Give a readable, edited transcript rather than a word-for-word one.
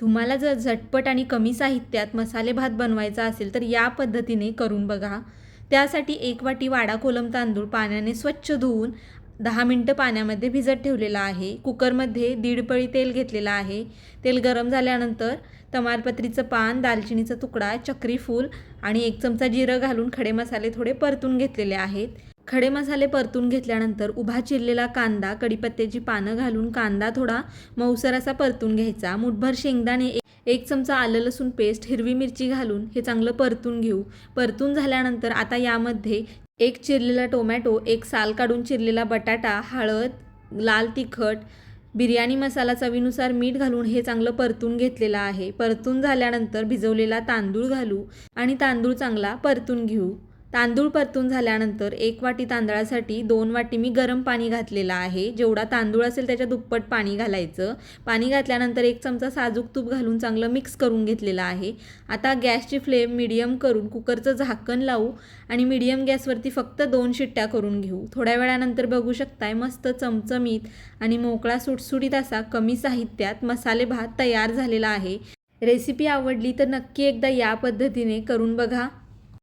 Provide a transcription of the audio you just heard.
तुम्हाला जर झटपट आणि कमी साहित्यात मसाले भात बनवायचा असेल तर या पद्धतीने करून बघा। त्यासाठी 1 वाटी वाडा कोलम तांदूळ पाण्याने स्वच्छ धुवून 10 मिनिटं पाण्यामध्ये भिजत ठेवलेला आहे। कुकरमध्ये 1.5 पळी तेल घेतलेलं आहे। तेल गरम झाल्यानंतर तमालपत्रीचं पान, दालचिनीचा तुकडा, चक्री फूल आणि 1 चमचा जिरं घालून खडे मसाले थोडे परतून घेतलेले आहेत। खडे मसाले परतून घेतल्यानंतर उभा चिरलेला कांदा, कढीपत्त्याची पानं घालून कांदा थोडा मऊसर असा परतून घ्यायचा। मुठभर शेंगदाणे, 1 चमचा आलं लसूण पेस्ट, हिरवी मिरची घालून हे चांगलं परतून घेऊ। परतून झाल्यानंतर आता यामध्ये 1 चिरलेला टोमॅटो, 1 साल काढून चिरलेला बटाटा, हळद, लाल तिखट, बिर्याणी मसाला, चवीनुसार मीठ घालून हे चांगलं परतून घेतलेलं आहे। परतून झाल्यानंतर भिजवलेला तांदूळ घालू आणि तांदूळ चांगला परतून घेऊ। तांदूळ परतून झाल्यानंतर 1 वाटी तांदळासाठी 2 वाटी मी गरम पाणी घातलेलं आहे। जेवढा तांदूळ असेल त्याच्या दुप्पट पाणी घालायचं। पाणी घातल्यानंतर 1 चमचा साजूक तूप घालून चांगलं मिक्स करून घेतलेलं आहे। आता गॅसची फ्लेम मीडियम करून कुकरचं झाकण लावू आणि मीडियम गॅसवरती फक्त 2 शिट्ट्या करून घेऊ। थोड्या वेळानंतर बघू शकताय मस्त चमचमीत आणि मोकळा सुटसुटीत असा कमी साहित्यात मसाले भात तयार झालेला आहे। रेसिपी आवडली तर नक्की एकदा या पद्धतीने करून बघा।